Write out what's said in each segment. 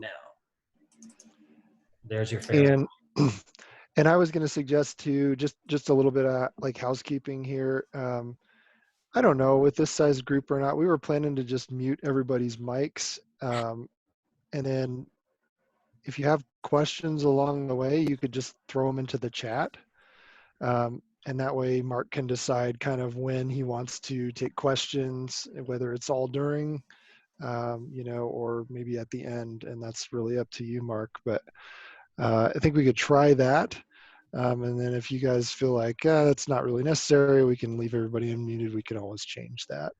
now. There's your fail. And I was going to suggest too, just a little bit of like housekeeping here. I don't know with this size group or not. We were planning to just mute everybody's mics, and then if you have questions along the way, you could just throw them into the chat. And that way Mark can decide kind of when he wants to take questions, whether it's all during, or maybe at the end, and that's really up to you, Mark. But I think we could try that. And then if you guys feel like that's not really necessary, we can leave everybody unmuted. We can always change that.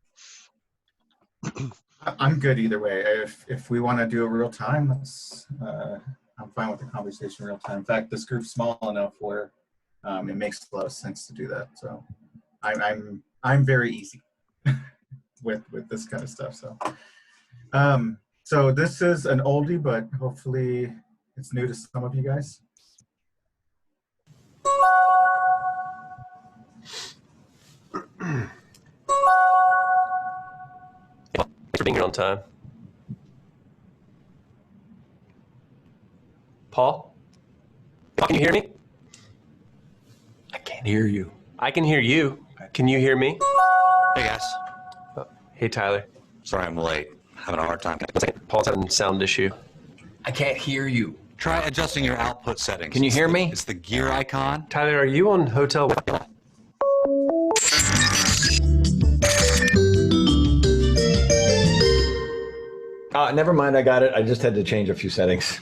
I'm good either way. If we want to do it real time, I'm fine with the conversation real time. In fact, this group's small enough where it makes a lot of sense to do that. So I'm very easy with this kind of stuff. So this is an oldie, but hopefully it's new to some of you guys. Thanks for being here on time. Paul? Can you hear me? I can't hear you. I can hear you. Can you hear me? Hey guys. Oh, hey Tyler. Sorry I'm late. Having a hard time. Paul's having a sound issue. I can't hear you. Try adjusting your output settings. Can you hear me? It's the gear icon. Tyler, are you on hotel? Never mind, I got it. I just had to change a few settings.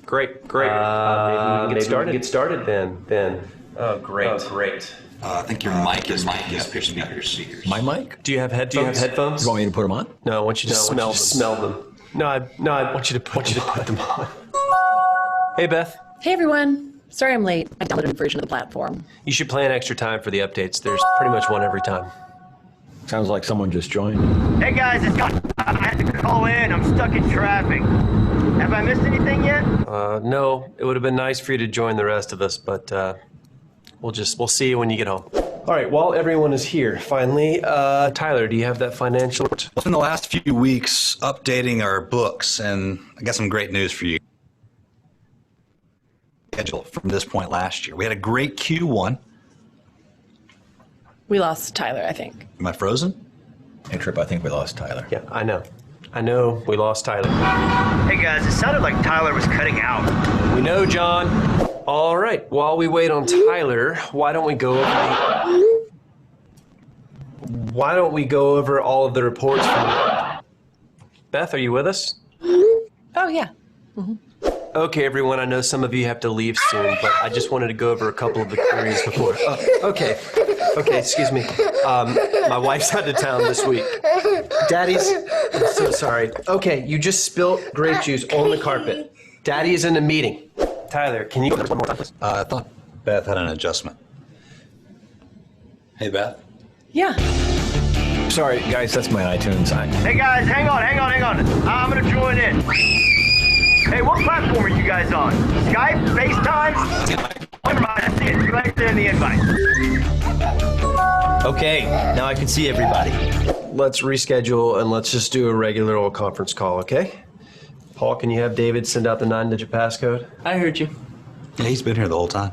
Great. Maybe we can get started then. Oh, great. I think your mic is speakers. My mic? Do you have headphones? You want me to put them on? No, I want you to smell them. No, I want you to put them on. Hey, Beth. Hey, everyone. Sorry I'm late. I downloaded a version of the platform. You should plan extra time for the updates. There's pretty much one every time. Sounds like someone just joined. Hey guys, it's Scott. I had to call in. I'm stuck in traffic. Have I missed anything yet? No. It would have been nice for you to join the rest of us, but we'll see you when you get home. All right. While everyone is here, finally, Tyler, do you have that financial? Well, in the last few weeks, updating our books, and I got some great news for you. Schedule from this point last year. We had a great Q1. We lost Tyler, I think. Am I frozen? Hey, Trip, I think we lost Tyler. Yeah, I know we lost Tyler. Hey guys, it sounded like Tyler was cutting out. We know, John. All right, while we wait on Tyler, why don't we go over all of the reports from Beth, are you with us? Oh, yeah. Mm-hmm. Okay, everyone, I know some of you have to leave soon, but I just wanted to go over a couple of the queries before. Okay, excuse me. My wife's out of town this week. Daddy's, I'm so sorry. Okay, you just spilt grape juice on the carpet. Daddy is in a meeting. Tyler, can you go one more time, please? I thought Beth had an adjustment. Hey, Beth? Yeah. Sorry, guys, that's my iTunes. Hey guys, hang on. I'm gonna join in. Hey, what platform are you guys on? Skype? FaceTime? Never mind, I see it. Right there in the invite. Okay, now I can see everybody. Let's reschedule and let's just do a regular old conference call, okay? Paul, can you have David send out the 9-digit passcode? I heard you. Yeah, he's been here the whole time.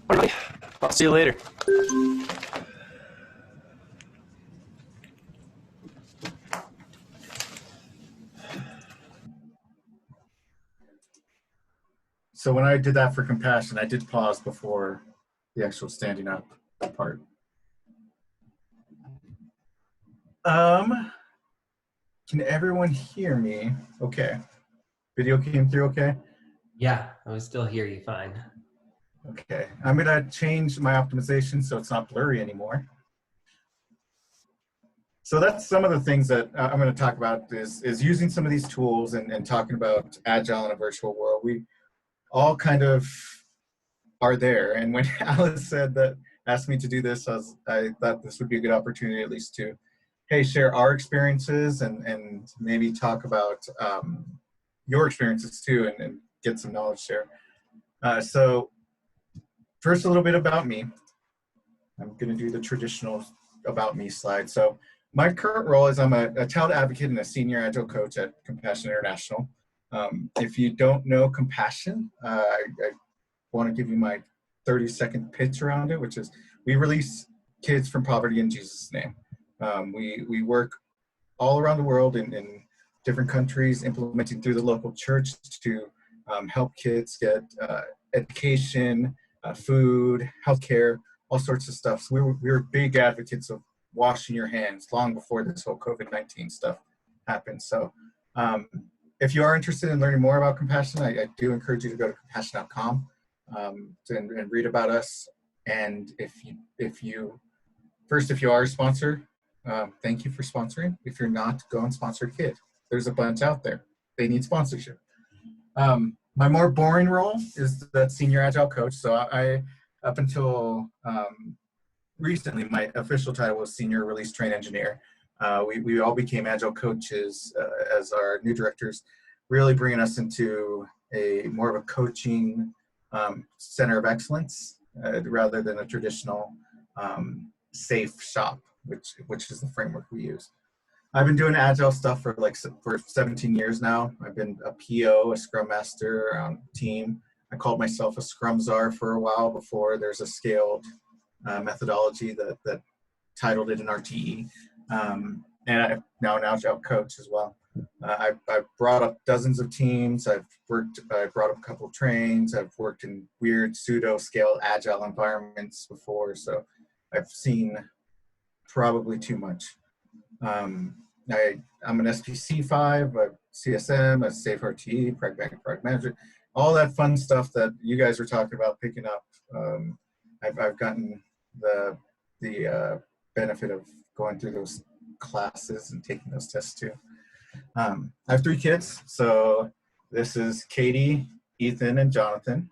All right, I'll see you later. So when I did that for compassion, I did pause before the actual standing up part. Can everyone hear me? Okay. Video came through okay? Yeah, I would still hear you fine. Okay, I'm gonna change my optimization so it's not blurry anymore. So that's some of the things that I'm gonna talk about is using some of these tools and talking about Agile in a virtual world. We all kind of are there. And when Alice asked me to do this, I thought this would be a good opportunity at least to, hey, share our experiences and maybe talk about your experiences too and get some knowledge there. So first, a little bit about me. I'm gonna do the traditional about me slide. So my current role is I'm a child advocate and a senior Agile coach at Compassion International. If you don't know compassion, I want to give you my 30-second pitch around it, which is we release kids from poverty in Jesus' name. We work all around the world in different countries, implementing through the local church to help kids get education, food, healthcare, all sorts of stuff. So we were big advocates of washing your hands long before this whole COVID-19 stuff happened. So if you are interested in learning more about compassion, I do encourage you to go to compassion.com and read about us. And if you are a sponsor, thank you for sponsoring. If you're not, go and sponsor a kid. There's a bunch out there. They need sponsorship. My more boring role is that senior agile coach. So I up until recently, my official title was senior release train engineer. We all became agile coaches as our new directors, really bringing us into a more of a coaching center of excellence rather than a traditional SAFe shop, which is the framework we use. I've been doing agile stuff for 17 years now. I've been a PO, a Scrum Master on team. I called myself a Scrum Czar for a while before there's a scaled methodology that titled it an RTE. And I'm now an agile coach as well. I've brought up dozens of teams. I brought up a couple of trains. I've worked in weird pseudo-scale agile environments before, so I've seen probably too much. I'm an SPC5, a CSM, a SAFe RTE, pragmatic product management, all that fun stuff that you guys were talking about picking up. I've gotten the benefit of going through those classes and taking those tests too. I have 3 kids, so this is Katie, Ethan, and Jonathan.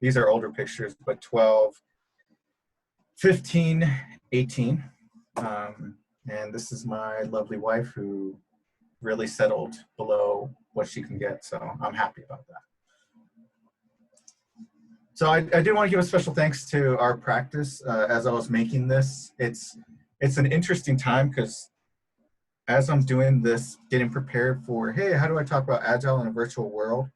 These are older pictures, but 12, 15, 18. And this is my lovely wife who really settled below what she can get, so I'm happy about that. So I do want to give a special thanks to our practice as I was making this. It's an interesting time because as I'm doing this, getting prepared for, hey, how do I talk about Agile in a virtual world?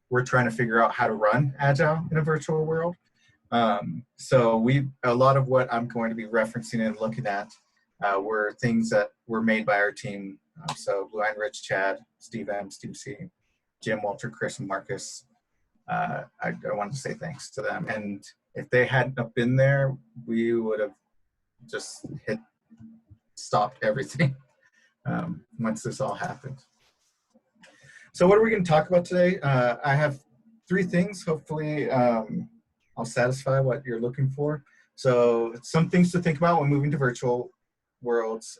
We're trying to figure out how to run Agile in a virtual world. So a lot of what I'm going to be referencing and looking at were things that were made by our team. So Blue Eye, Rich, Chad, Steve M, Steve C, Jim, Walter, Chris, and Marcus. I wanted to say thanks to them. And if they hadn't have been there, we would have just stopped everything once this all happened. So what are we going to talk about today? I have 3 things. Hopefully I'll satisfy what you're looking for. So some things to think about when moving to virtual worlds.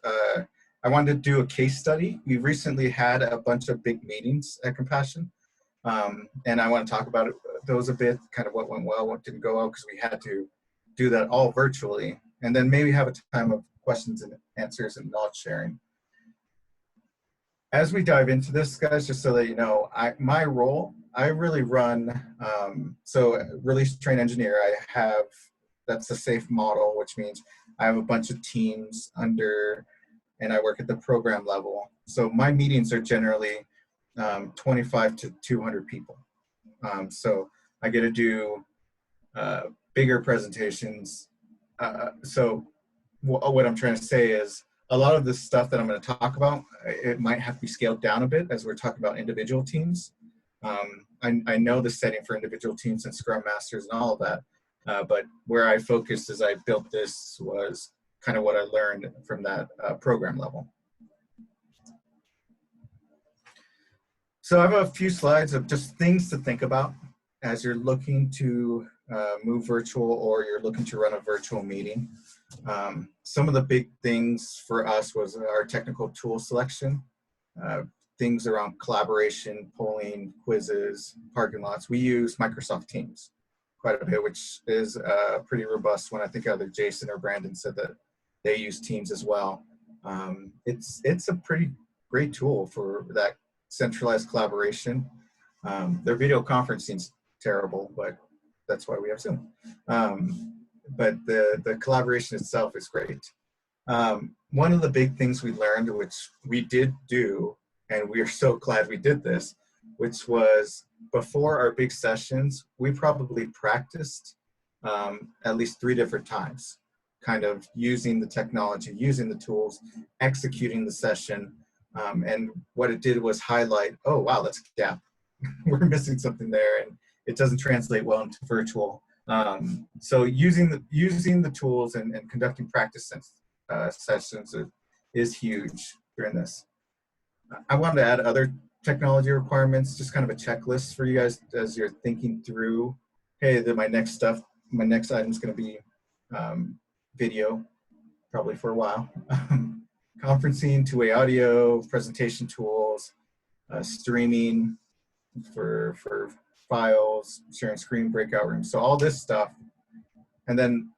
I wanted to do a case study. We recently had a bunch of big meetings at Compassion. And I want to talk about those a bit, kind of what went well, what didn't go well, because we had to do that all virtually. And then maybe have a time of questions and answers and knowledge sharing. As we dive into this, guys, just so that you know, my role, I really run, so release train engineer, that's a SAFe model, which means I have a bunch of teams under, and I work at the program level. So my meetings are generally 25 to 200 people. So I get to do bigger presentations. So what I'm trying to say is a lot of the stuff that I'm going to talk about, it might have to be scaled down a bit as we're talking about individual teams. I know the setting for individual teams and Scrum Masters and all of that, but where I focused as I built this was kind of what I learned from that program level. So I have a few slides of just things to think about as you're looking to move virtual or you're looking to run a virtual meeting. Some of the big things for us was our technical tool selection, things around collaboration, polling, quizzes, parking lots. We use Microsoft Teams quite a bit, which is pretty robust. When I think either Jason or Brandon said that they use Teams as well. It's a pretty great tool for that centralized collaboration. Their video conferencing's terrible, but that's why we have Zoom. But the collaboration itself is great. One of the big things we learned, which we did do, and we are so glad we did this, which was before our big sessions, we probably practiced at least 3 different times, kind of using the technology, using the tools, executing the session. And what it did was highlight, oh, wow, that's a gap. We're missing something there, and it doesn't translate well into virtual. So using the tools and conducting practice sessions is huge during this. I wanted to add other technology requirements, just kind of a checklist for you guys as you're thinking through, hey, my next item is going to be video, probably for a while. Conferencing, two-way audio, presentation tools, streaming for files, sharing screen, breakout rooms. So all this stuff. And then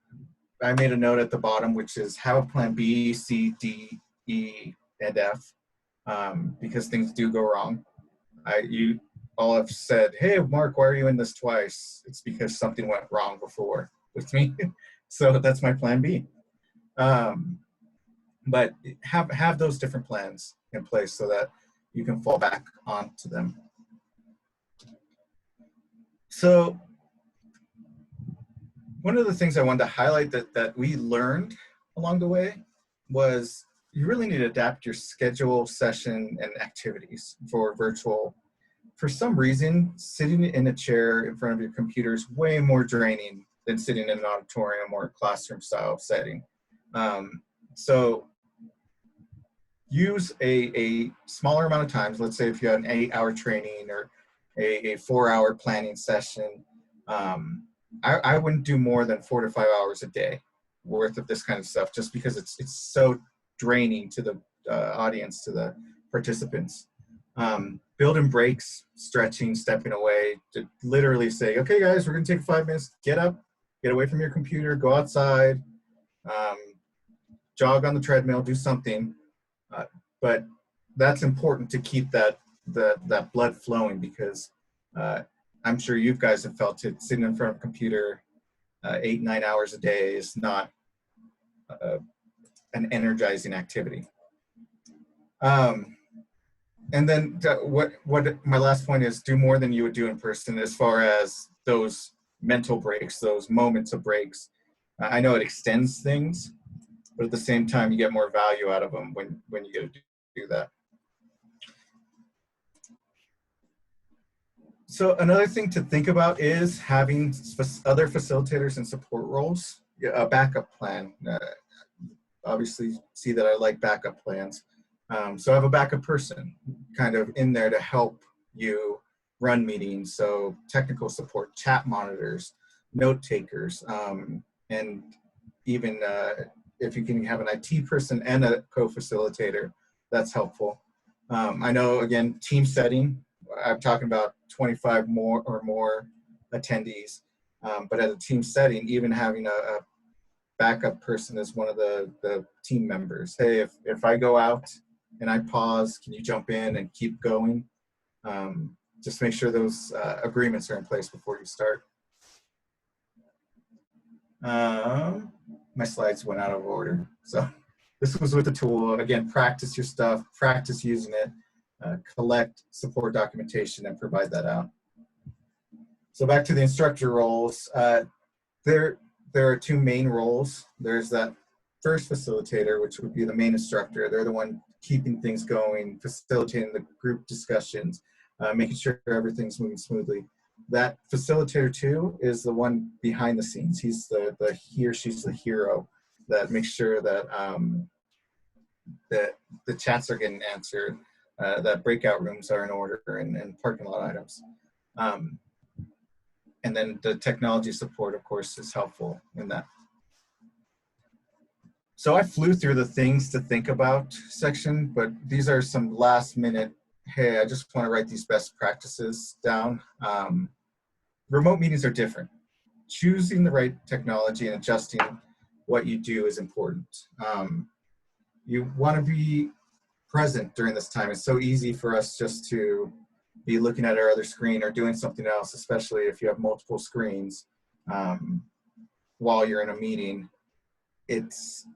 I made a note at the bottom, which is have a plan B, C, D, E, and F, because things do go wrong. You all have said, hey, Mark, why are you in this twice? It's because something went wrong before with me. So that's my plan B. But have those different plans in place so that you can fall back onto them. So one of the things I wanted to highlight that we learned along the way was you really need to adapt your schedule, session, and activities for virtual. For some reason, sitting in a chair in front of your computer is way more draining than sitting in an auditorium or a classroom style setting. So use a smaller amount of times. Let's say if you had an 8-hour training or a 4-hour planning session, I wouldn't do more than 4 to 5 hours a day worth of this kind of stuff, just because it's so draining to the audience, to the participants. Build in breaks, stretching, stepping away, to literally say, okay guys, we're gonna take 5 minutes, get up, get away from your computer, go outside, jog on the treadmill, do something. But that's important to keep that blood flowing, because I'm sure you guys have felt it, sitting in front of a computer 8-9 hours a day is not an energizing activity. And then what my last point is, do more than you would do in person as far as those mental breaks, those moments of breaks. I know it extends things, but at the same time, you get more value out of them when you get to do that. So another thing to think about is having other facilitators and support roles, a backup plan. Obviously, see that I like backup plans. So I have a backup person kind of in there to help you run meetings. So technical support, chat monitors, note takers, and even if you can have an IT person and a co-facilitator, that's helpful. I know, again, team setting, I'm talking about 25 or more attendees, but at a team setting, even having a backup person is one of the team members. Hey, if I go out and I pause, can you jump in and keep going? Just make sure those agreements are in place before you start. My slides went out of order. So this was with the tool. Again, practice your stuff, practice using it, collect support documentation and provide that out. So back to the instructor roles. There are 2 main roles. There's that first facilitator, which would be the main instructor. They're the one keeping things going, facilitating the group discussions, making sure everything's moving smoothly. That facilitator 2 is the one behind the scenes. He's he or she's the hero that makes sure that that the chats are getting answered, that breakout rooms are in order, and parking lot items. And then the technology support, of course, is helpful in that. So I flew through the things to think about section, but these are some last minute, hey, I just want to write these best practices down. Remote meetings are different. Choosing the right technology and adjusting what you do is important. You want to be present during this time. It's so easy for us just to be looking at our other screen or doing something else, especially if you have multiple screens while you're in a meeting. It's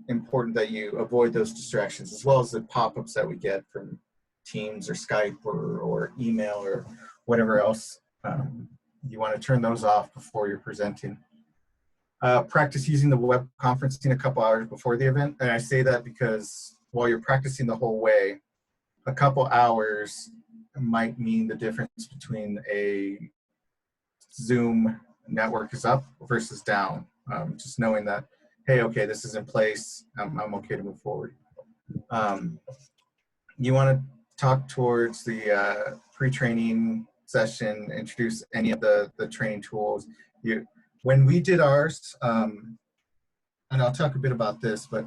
important that you avoid those distractions, as well as the pop-ups that we get from Teams or Skype or email or whatever else. You want to turn those off before you're presenting. Practice using the web conferencing a couple hours before the event. And I say that because while you're practicing the whole way, a couple hours might mean the difference between a Zoom network is up versus down. Just knowing that, hey, okay, this is in place, I'm okay to move forward. You want to talk towards the pre-training session, introduce any of the training tools. When we did ours, and I'll talk a bit about this, but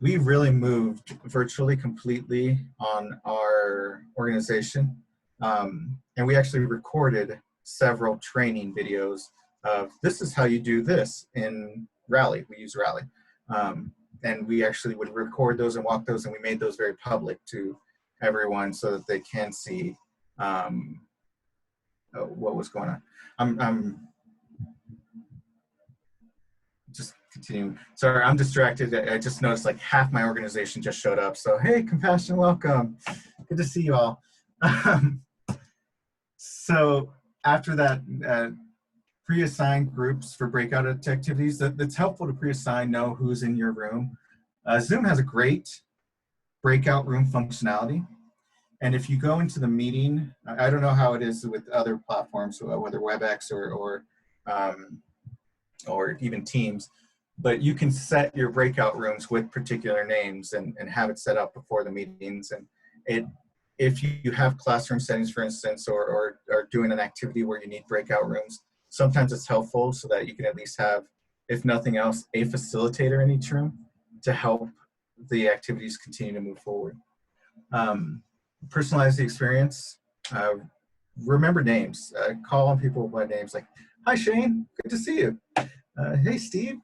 we really moved virtually completely on our organization. And we actually recorded several training videos of this is how you do this in Rally. We use Rally. And we actually would record those and walk those, and we made those very public to everyone so that they can see what was going on. I'm just continuing. Sorry, I'm distracted. I just noticed like half my organization just showed up. So, hey, Compassion, welcome. Good to see you all. So after that, pre-assign groups for breakout activities. That's helpful to pre-assign, know who's in your room. Zoom has a great breakout room functionality. And if you go into the meeting, I don't know how it is with other platforms, whether WebEx or even Teams, but you can set your breakout rooms with particular names and have it set up before the meetings. And if you have classroom settings, for instance, or doing an activity where you need breakout rooms, sometimes it's helpful so that you can at least have, if nothing else, a facilitator in each room to help the activities continue to move forward. Personalize the experience. Remember names. Call on people by names like, hi, Shane, good to see you. Hey, Steve.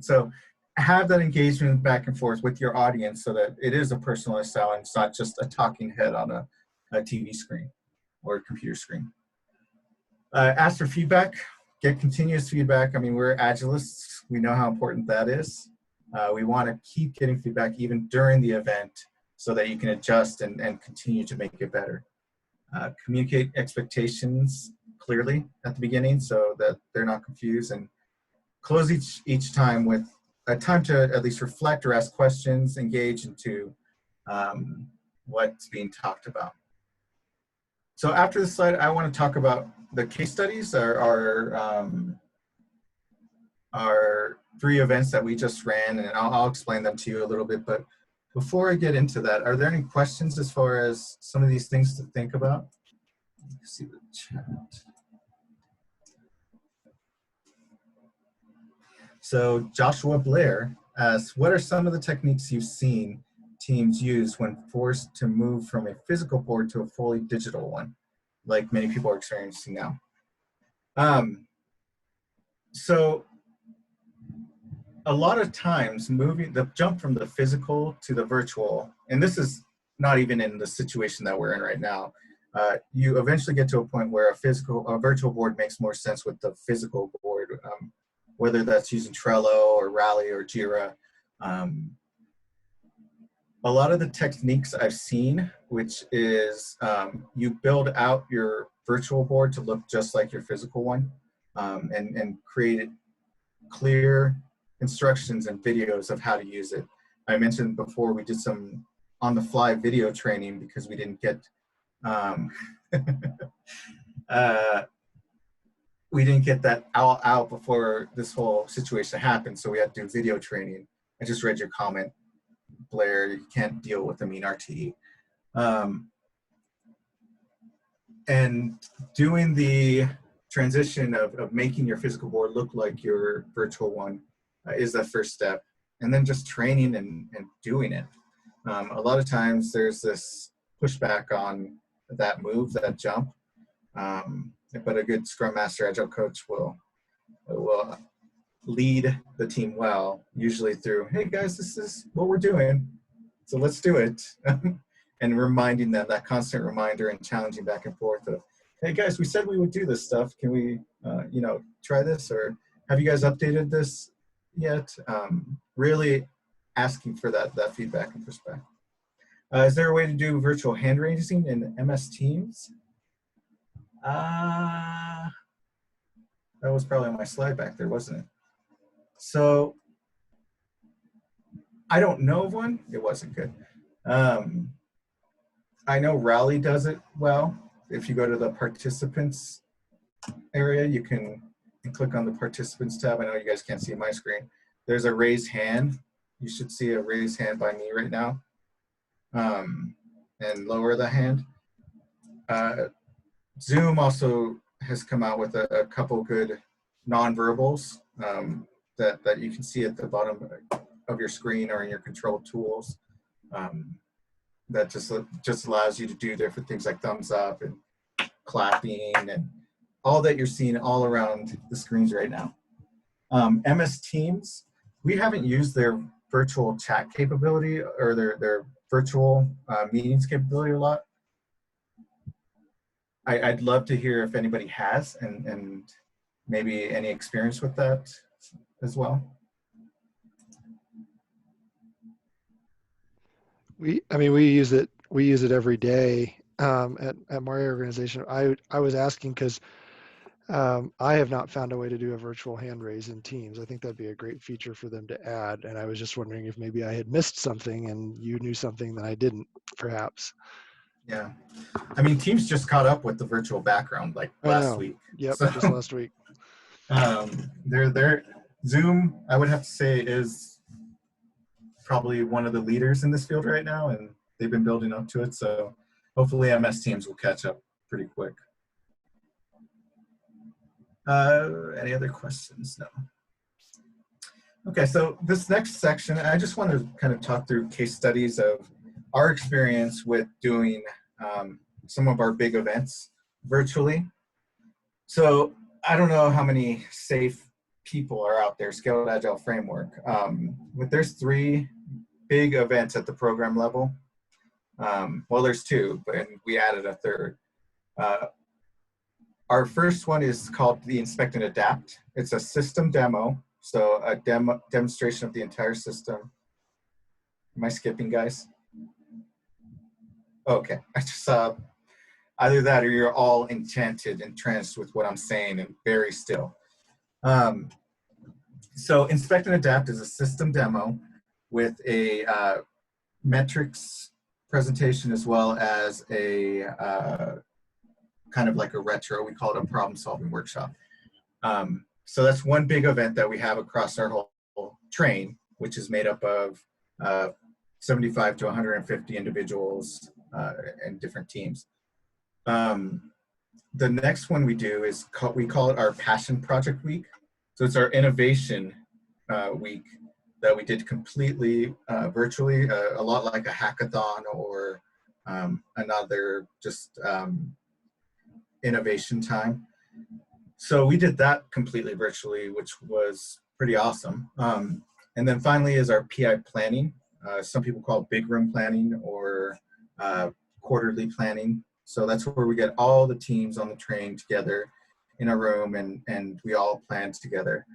So have that engagement back and forth with your audience so that it is a personalized style and it's not just a talking head on a TV screen or a computer screen. Ask for feedback, get continuous feedback. I mean, we're Agilists. We know how important that is. We want to keep getting feedback even during the event so that you can adjust and continue to make it better. Communicate expectations clearly at the beginning so that they're not confused, and close each time with a time to at least reflect or ask questions, engage into what's being talked about. So after this slide, I want to talk about the case studies, our 3 events that we just ran, and I'll explain them to you a little bit. But before I get into that, are there any questions as far as some of these things to think about? Let's see the chat. So Joshua Blair asks, what are some of the techniques you've seen teams use when forced to move from a physical board to a fully digital one, like many people are experiencing now? So a lot of times the jump from the physical to the virtual, and this is not even in the situation that we're in right now, you eventually get to a point where a virtual board makes more sense with the physical board, whether that's using Trello or Rally or Jira. A lot of the techniques I've seen, which is you build out your virtual board to look just like your physical one, and create clear instructions and videos of how to use it. I mentioned before we did some on-the-fly video training because we didn't get that out before this whole situation happened, so we had to do video training. I just read your comment, Blair, you can't deal with a mean RTE. And doing the transition of making your physical board look like your virtual one is the first step. And then just training and doing it. A lot of times there's this pushback on that move, that jump. But a good Scrum Master, Agile coach will lead the team well, usually through, hey guys, this is what we're doing, so let's do it. And reminding them, that constant reminder and challenging back and forth of, hey guys, we said we would do this stuff. Can we, try this? Or have you guys updated this yet? Really asking for that feedback and pushback. Is there a way to do virtual hand raising in MS Teams? That was probably on my slide back there, wasn't it? So I don't know of one. It wasn't good. I know Rally does it well. If you go to the participants area, you can click on the participants tab. I know you guys can't see my screen. There's a raised hand. You should see a raised hand by me right now. And lower the hand. Zoom also has come out with a couple good nonverbals that you can see at the bottom of your screen or in your control tools. That just allows you to do different things like thumbs up and clapping and all that you're seeing all around the screens right now. MS Teams, we haven't used their virtual chat capability or their virtual meetings capability a lot. I'd love to hear if anybody has and maybe any experience with that as well. I mean, we use it every day at my organization. I was asking because I have not found a way to do a virtual hand raise in Teams. I think that'd be a great feature for them to add. And I was just wondering if maybe I had missed something and you knew something that I didn't, perhaps. Yeah, I mean, Teams just caught up with the virtual background like last week. Yep, so, just last week. Zoom, I would have to say, is probably one of the leaders in this field right now, and they've been building up to it. So hopefully MS Teams will catch up pretty quick. Any other questions? No. Okay, so this next section, I just want to kind of talk through case studies of our experience with doing some of our big events virtually. So I don't know how many SAFe people are out there, Scaled Agile Framework, but there's 3 big events at the program level. Well, there's 2, but we added a 3rd. Our first one is called the Inspect and Adapt. It's a system demo, so a demonstration of the entire system. Am I skipping, guys? Okay, I just saw either that or you're all enchanted and tranced with what I'm saying and very still. So Inspect and Adapt is a system demo with a metrics presentation as well as a kind of like a retro. We call it a problem solving workshop. So that's one big event that we have across our whole train, which is made up of 75 to 150 individuals and different teams. The next one we do is we call it our Passion Project Week. So it's our innovation week that we did completely virtually, a lot like a hackathon or another just innovation time. So we did that completely virtually, which was pretty awesome. And then finally is our PI planning. Some people call it big room planning or quarterly planning. So that's where we get all the teams on the train together in a room and we all planned together.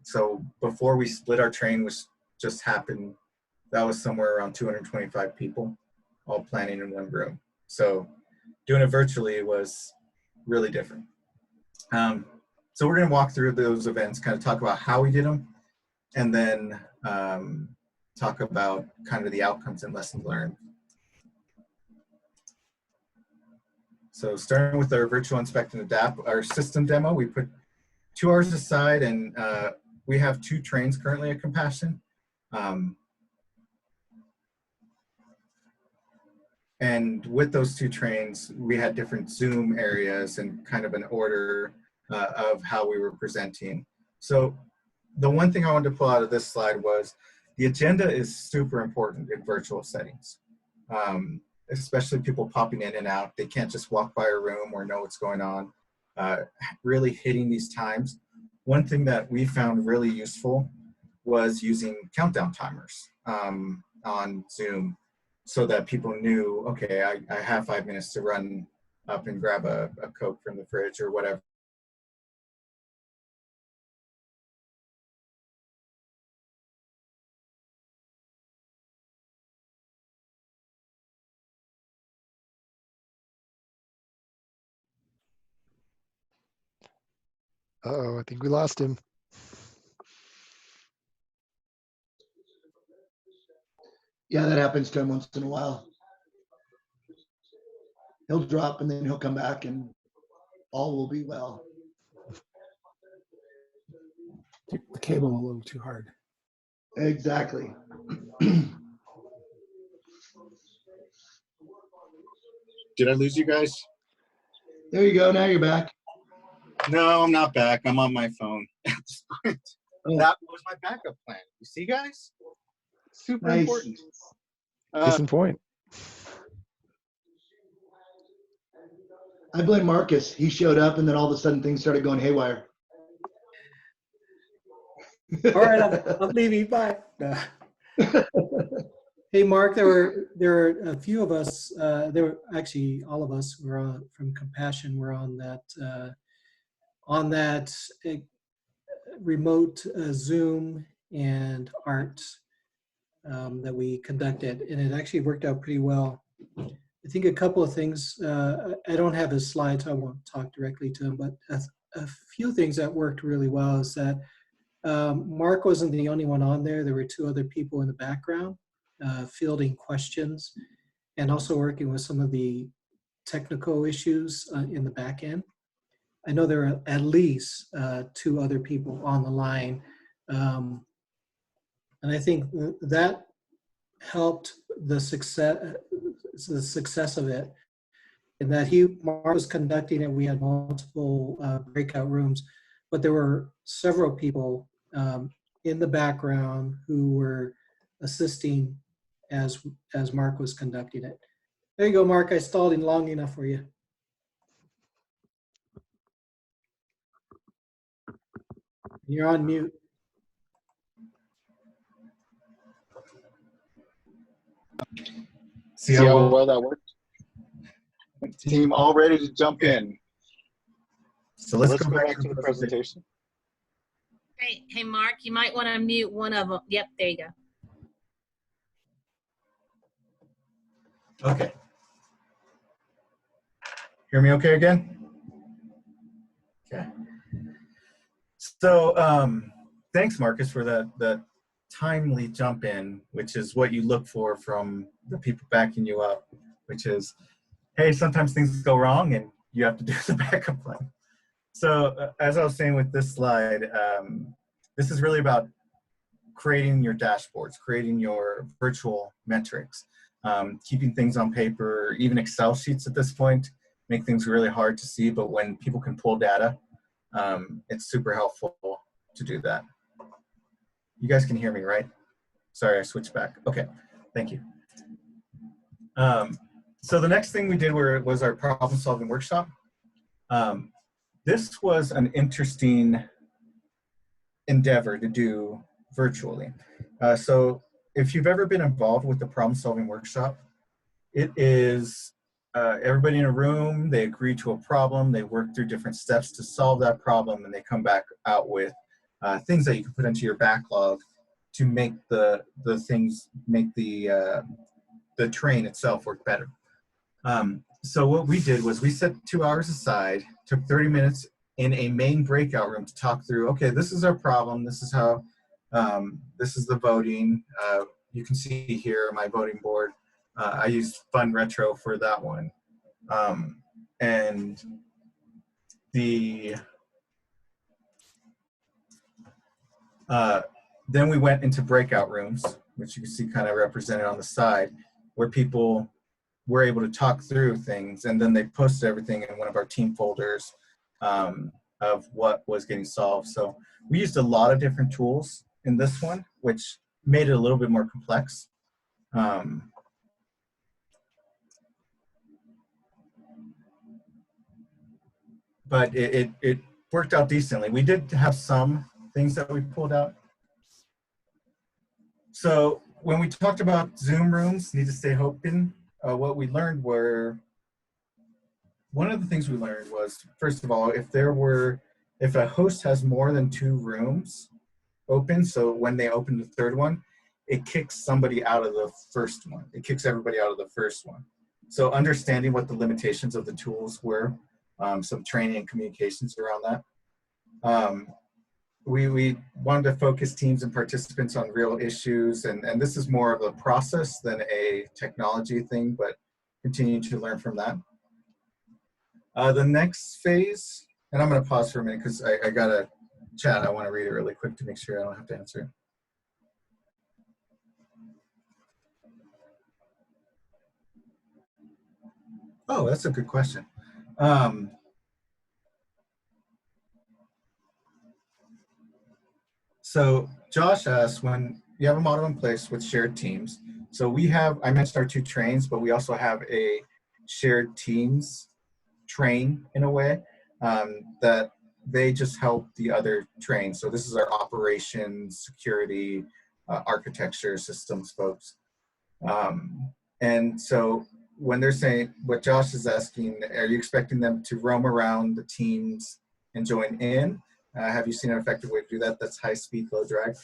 So before we split our train, which just happened, that was somewhere around 225 people all planning in one room. So doing it virtually was really different. So we're going to walk through those events, kind of talk about how we did them, and then talk about kind of the outcomes and lessons learned. So starting with our virtual Inspect and Adapt, our system demo, we put 2 hours aside and we have 2 trains currently at Compassion. And with those 2 trains, we had different Zoom areas and kind of an order of how we were presenting. So the one thing I wanted to pull out of this slide was the agenda is super important in virtual settings, especially people popping in and out. They can't just walk by a room or know what's going on. Really hitting these times. One thing that we found really useful was using countdown timers on Zoom so that people knew, okay, I have 5 minutes to run up and grab a Coke from the fridge or whatever. Uh-oh, I think we lost him. Yeah, that happens to him once in a while. He'll drop and then he'll come back and all will be well. The cable a little too hard. Exactly. Did I lose you guys? There you go. Now you're back. No, I'm not back. I'm on my phone. That was my backup plan. You see, guys? Super Nice. important. Case in point. I blame Marcus. He showed up and then all of a sudden things started going haywire. All right, I'm leaving. Bye. No. Hey, Mark, there were a few of us. There were actually all of us were on, from Compassion. Were on that remote Zoom and art that we conducted, and it actually worked out pretty well. I think a couple of things. I don't have his slides. I won't talk directly to him, but a few things that worked really well is that Mark wasn't the only one on there. There were two other people in the background fielding questions and also working with some of the technical issues in the back end. I know there are at least two other people on the line. And I think that helped the success of it, in that Mark was conducting it. We had multiple breakout rooms, but there were several people in the background who were assisting as Mark was conducting it. There you go, Mark. I stalled in long enough for you. You're on mute. See how well that worked? Team all ready to jump in. So let's go back to the presentation. Hey, Mark, you might want to mute one of them. Yep, there you go. Okay. Hear me okay again? Okay. So thanks, Marcus, for that timely jump in, which is what you look for from the people backing you up, which is, hey, sometimes things go wrong and you have to do the backup plan. So as I was saying with this slide, this is really about creating your dashboards, creating your virtual metrics, keeping things on paper, even Excel sheets at this point make things really hard to see, but when people can pull data, it's super helpful to do that. You guys can hear me, right? Sorry, I switched back. Okay, thank you. So the next thing we did was our problem solving workshop. This was an interesting endeavor to do virtually. So if you've ever been involved with the problem solving workshop, it is everybody in a room, they agree to a problem, they work through different steps to solve that problem, and they come back out with things that you can put into your backlog to make the train itself work better. So what we did was we set 2 hours aside, took 30 minutes in a main breakout room to talk through, okay, this is our problem, this is how, this is the voting. You can see here my voting board. I used Fun Retro for that one. And then we went into breakout rooms, which you can see kind of represented on the side, where people were able to talk through things, and then they posted everything in one of our team folders of what was getting solved. So we used a lot of different tools in this one, which made it a little bit more complex. But it worked out decently. We did have some things that we pulled out. So when we talked about Zoom rooms need to stay open, what we learned were, one of the things we learned was, first of all, if a host has more than 2 rooms open, so when they open the third one, it kicks somebody out of the first one. It kicks everybody out of the first one. So understanding what the limitations of the tools were, some training and communications around that. We wanted to focus teams and participants on real issues, and this is more of a process than a technology thing, but continue to learn from that. The next phase, and I'm going to pause for a minute because I got a chat. I want to read it really quick to make sure I don't have to answer it. Oh, that's a good question. So Josh asked, when you have a model in place with shared teams, so we have, I mentioned our 2 trains, but we also have a shared teams train in a way that they just help the other trains. So this is our operations, security, architecture, systems folks. And so when they're saying, what Josh is asking, are you expecting them to roam around the teams and join in? Have you seen an effective way to do that? That's high speed, low drag.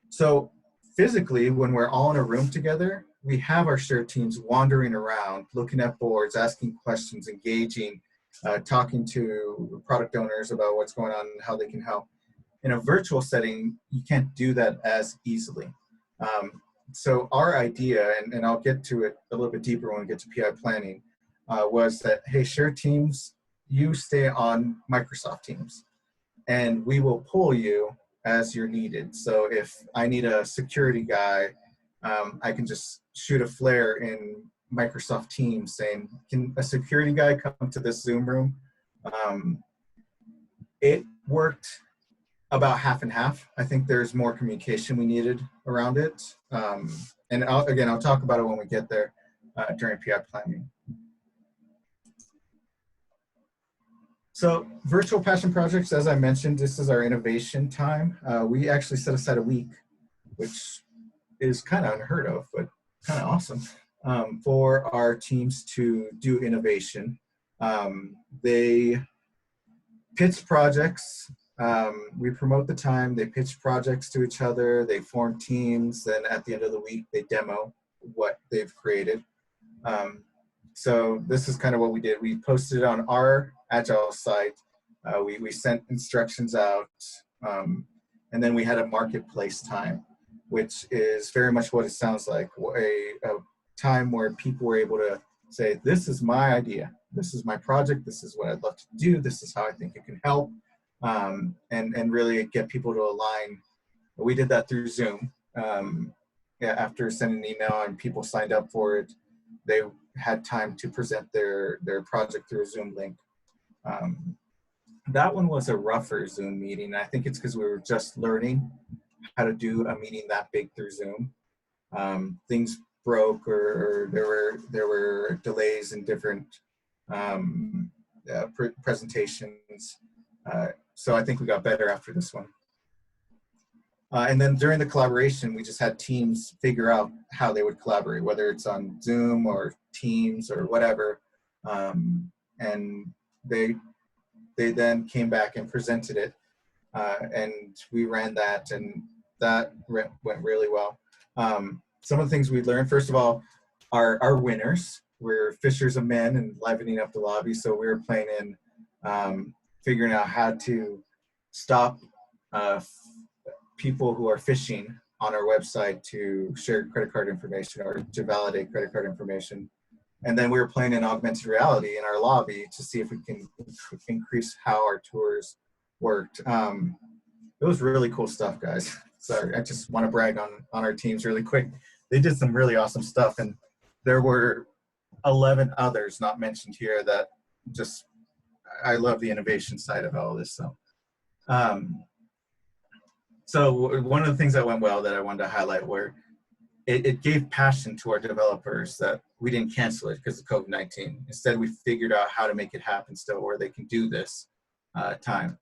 So physically, when we're all in a room together, we have our shared teams wandering around, looking at boards, asking questions, engaging, talking to product owners about what's going on and how they can help. In a virtual setting, you can't do that as easily. So our idea, and I'll get to it a little bit deeper when we get to PI planning, was that, hey, shared teams, you stay on Microsoft Teams, and we will pull you as you're needed. So if I need a security guy, I can just shoot a flare in Microsoft Teams saying, can a security guy come to this Zoom room? It worked about half and half. I think there's more communication we needed around it. And I'll talk about it when we get there during PI planning. So virtual passion projects, as I mentioned, this is our innovation time. We actually set aside a week, which is kind of unheard of, but kind of awesome, for our teams to do innovation. They pitch projects. We promote the time. They pitch projects to each other. They form teams. Then at the end of the week, they demo what they've created. So this is kind of what we did. We posted it on our Agile site. We sent instructions out. And then we had a marketplace time, which is very much what it sounds like. A time where people were able to say, this is my idea. This is my project. This is what I'd love to do. This is how I think it can help. And really get people to align. We did that through Zoom. After sending an email and people signed up for it, they had time to present their project through a Zoom link. That one was a rougher Zoom meeting. I think it's because we were just learning how to do a meeting that big through Zoom. Things broke, or there were delays in different presentations. So I think we got better after this one. And then during the collaboration, we just had teams figure out how they would collaborate, whether it's on Zoom or Teams or whatever. And they then came back and presented it. And we ran that, and that went really well. Some of the things we learned, first of all, our winners were Fishers of Men and livening up the lobby. So we were playing in figuring out how to stop people who are phishing on our website to share credit card information or to validate credit card information. And then we were playing in augmented reality in our lobby to see if we can increase how our tours worked. It was really cool stuff, guys. Sorry, I just want to brag on our teams really quick. They did some really awesome stuff, and there were 11 others not mentioned here that just, I love the innovation side of all this. So one of the things that went well that I wanted to highlight were it gave passion to our developers that we didn't cancel it because of COVID-19. Instead, we figured out how to make it happen still, where they can do this time.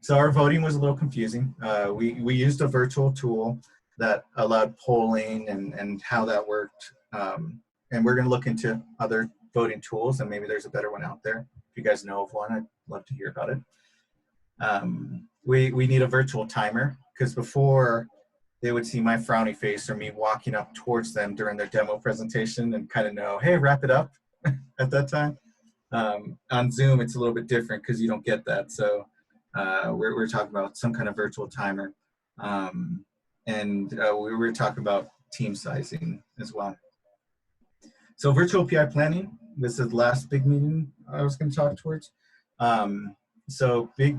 So our voting was a little confusing. We used a virtual tool that allowed polling and how that worked. And we're gonna look into other voting tools, and maybe there's a better one out there. If you guys know of one, I'd love to hear about it. We need a virtual timer, because before they would see my frowny face or me walking up towards them during their demo presentation and kind of know, hey, wrap it up at that time. On Zoom, it's a little bit different because you don't get that. So we're talking about some kind of virtual timer. And we were talking about team sizing as well. So virtual PI planning, this is the last big meeting I was going to talk towards. So big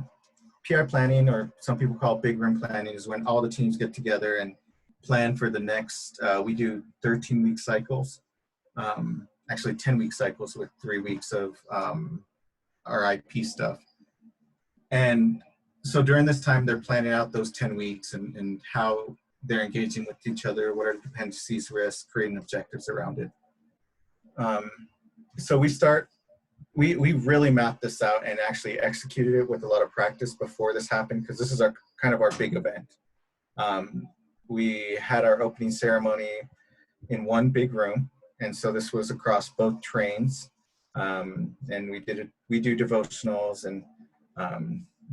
PI planning, or some people call it big room planning, is when all the teams get together and plan for the next, we do 13-week cycles, actually 10-week cycles with 3 weeks of our IP stuff. And so during this time, they're planning out those 10 weeks and how they're engaging with each other, what are the dependencies, risks, creating objectives around it. So we really mapped this out and actually executed it with a lot of practice before this happened, because this is our kind of our big event. We had our opening ceremony in one big room, and so this was across both trains. And we do devotionals, and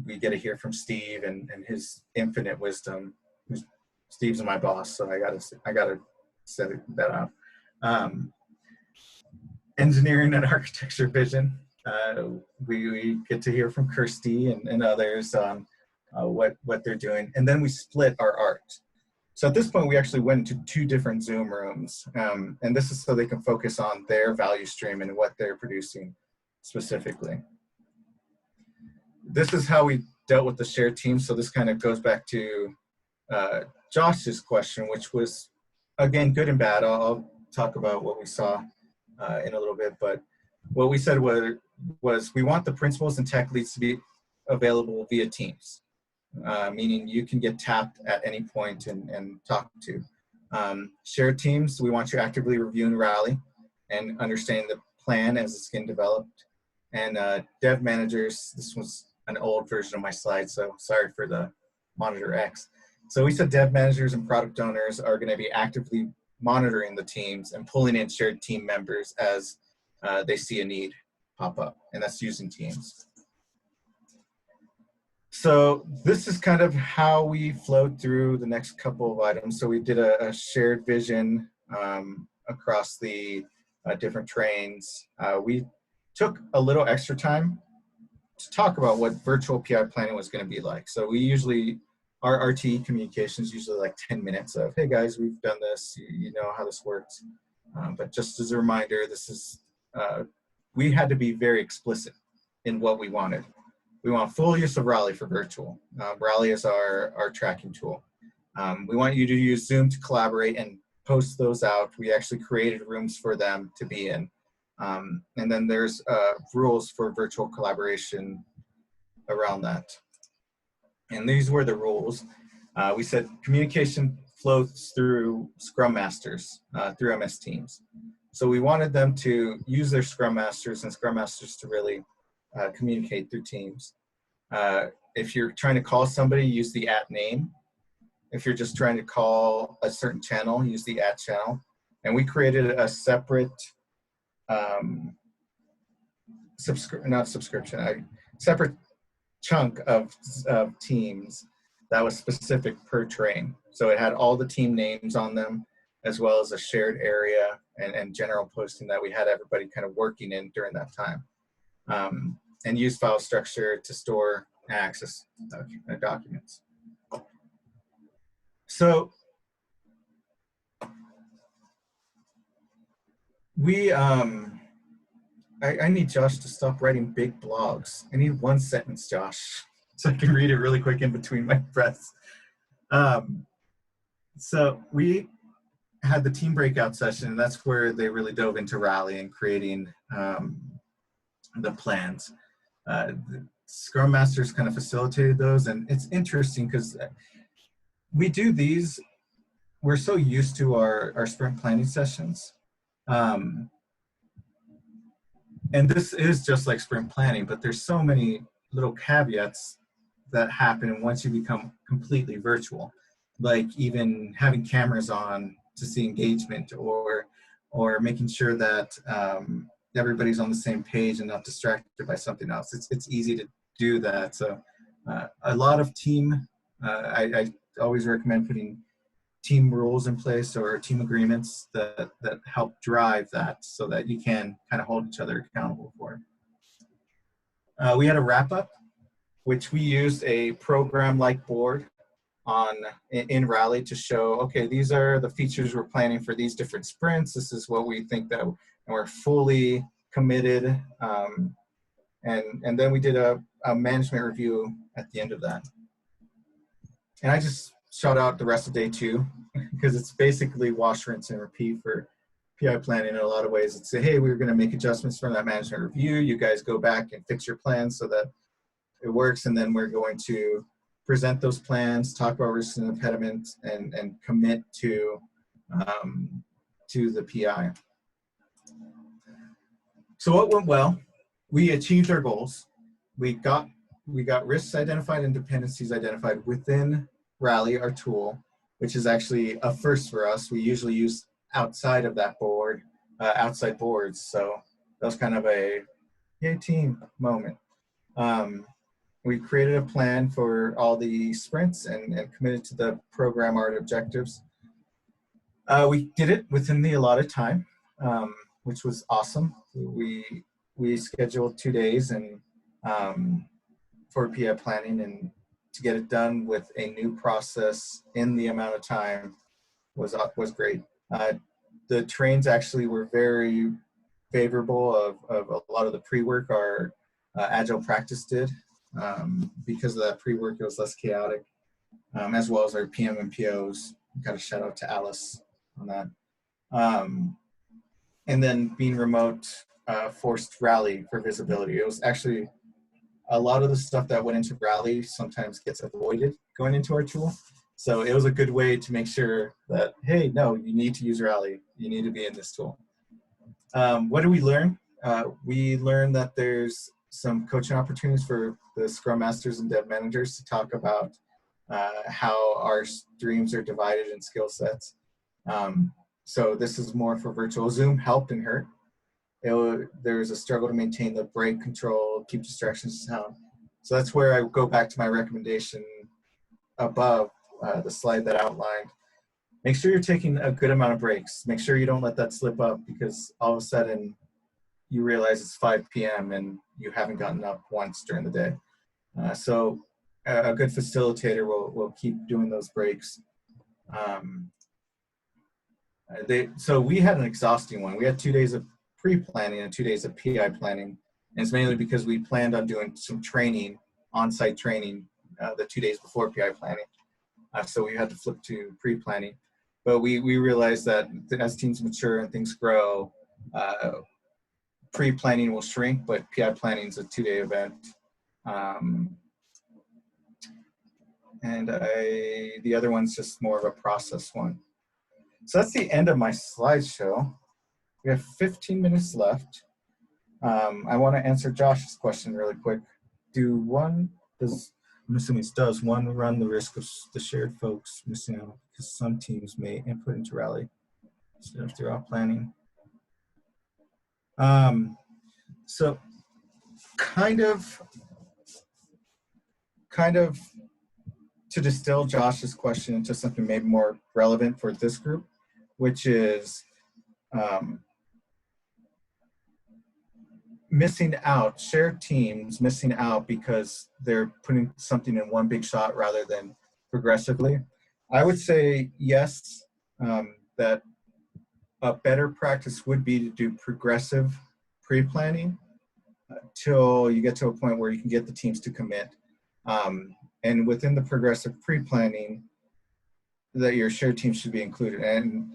we get to hear from Steve and his infinite wisdom. Steve's my boss, so I gotta set that up. Engineering and architecture vision. We get to hear from Kirsty and others on what they're doing, and then we split our art. So at this point, we actually went into 2 different Zoom rooms, and this is so they can focus on their value stream and what they're producing specifically. This is how we dealt with the shared team. So this kind of goes back to Josh's question, which was, again, good and bad. I'll talk about what we saw in a little bit, but what we said was we want the principals and tech leads to be available via Teams, meaning you can get tapped at any point and talk to. Shared teams, we want you actively reviewing Rally and understanding the plan as it's getting developed. And dev managers, this was an old version of my slide, so sorry for the monitor X. So we said dev managers and product owners are going to be actively monitoring the teams and pulling in shared team members as they see a need pop up, and that's using Teams. So this is kind of how we flowed through the next couple of items. So we did a shared vision across the different trains. We took a little extra time to talk about what virtual PI planning was going to be like. So we usually, our RTE communication is usually like 10 minutes of, hey guys, we've done this, you know how this works. But just as a reminder, this is, we had to be very explicit in what we wanted. We want full use of Rally for virtual. Rally is our tracking tool. We want you to use Zoom to collaborate and post those out. We actually created rooms for them to be in. And then there's rules for virtual collaboration around that. And these were the rules. We said communication flows through Scrum Masters, through MS Teams. So we wanted them to use their Scrum Masters and Scrum Masters to really communicate through Teams. If you're trying to call somebody, use the @name. If you're just trying to call a certain channel, use the @channel. And we created a separate separate chunk of teams that was specific per train. So it had all the team names on them, as well as a shared area and general posting that we had everybody kind of working in during that time. And use file structure to store and access documents. So we, I need Josh to stop writing big blogs. I need one sentence, Josh, so I can read it really quick in between my breaths. So we had the team breakout session, and that's where they really dove into Rally and creating the plans. The Scrum Masters kind of facilitated those, and it's interesting because we do these, we're so used to our sprint planning sessions. And this is just like sprint planning, but there's so many little caveats that happen once you become completely virtual, like even having cameras on to see engagement, or making sure that everybody's on the same page and not distracted by something else. It's easy to do that. So a lot of team, I always recommend putting team rules in place or team agreements that help drive that, so that you can kind of hold each other accountable for it. We had a wrap up, which we used a program-like board in Rally to show, okay, these are the features we're planning for these different sprints. This is what we think that, and we're fully committed. And then we did a management review at the end of that. And I just shout out the rest of day 2 because it's basically wash, rinse, and repeat for PI planning in a lot of ways. It's say, hey, we're going to make adjustments from that management review. You guys go back and fix your plans so that it works. And then we're going to present those plans, talk about risks and impediments, and commit to the PI. So what went well? We achieved our goals. We got risks identified and dependencies identified within Rally, our tool, which is actually a first for us. We usually use outside of that board, outside boards. So that was kind of a yay team moment. We created a plan for all the sprints and committed to the program art objectives. We did it within the allotted time, which was awesome. We scheduled 2 days and for PI planning, and to get it done with a new process in the amount of time was great. The trains actually were very favorable of a lot of the pre-work our Agile practice did. Because of that pre-work, it was less chaotic, as well as our PM and POs. Got a shout out to Alice on that. And then being remote forced Rally for visibility. It was actually a lot of the stuff that went into Rally sometimes gets avoided going into our tool. So it was a good way to make sure that, hey, no, you need to use Rally. You need to be in this tool. What did we learn? We learned that there's some coaching opportunities for the Scrum Masters and Dev Managers to talk about how our streams are divided in skill sets. So this is more for virtual. Zoom helped and hurt. There was a struggle to maintain the break control, keep distractions down. So that's where I go back to my recommendation above the slide that outlined. Make sure you're taking a good amount of breaks. Make sure you don't let that slip up, because all of a sudden you realize it's 5 p.m. and you haven't gotten up once during the day. So a good facilitator will keep doing those breaks. So we had an exhausting one. We had 2 days of pre-planning and 2 days of PI planning. And it's mainly because we planned on doing some training, on-site training, the 2 days before PI planning. So we had to flip to pre-planning. But we realized that as teams mature and things grow, pre-planning will shrink, but PI planning is a 2-day event. And the other one's just more of a process one. So that's the end of my slideshow. We have 15 minutes left. I want to answer Josh's question really quick. I'm assuming does one run the risk of the shared folks missing out because some teams may input into Rally instead of throughout planning? So kind of to distill Josh's question into something maybe more relevant for this group, which is missing out, shared teams missing out because they're putting something in one big shot rather than progressively. I would say yes, that a better practice would be to do progressive pre-planning till you get to a point where you can get the teams to commit. And within the progressive pre-planning, that your shared team should be included. And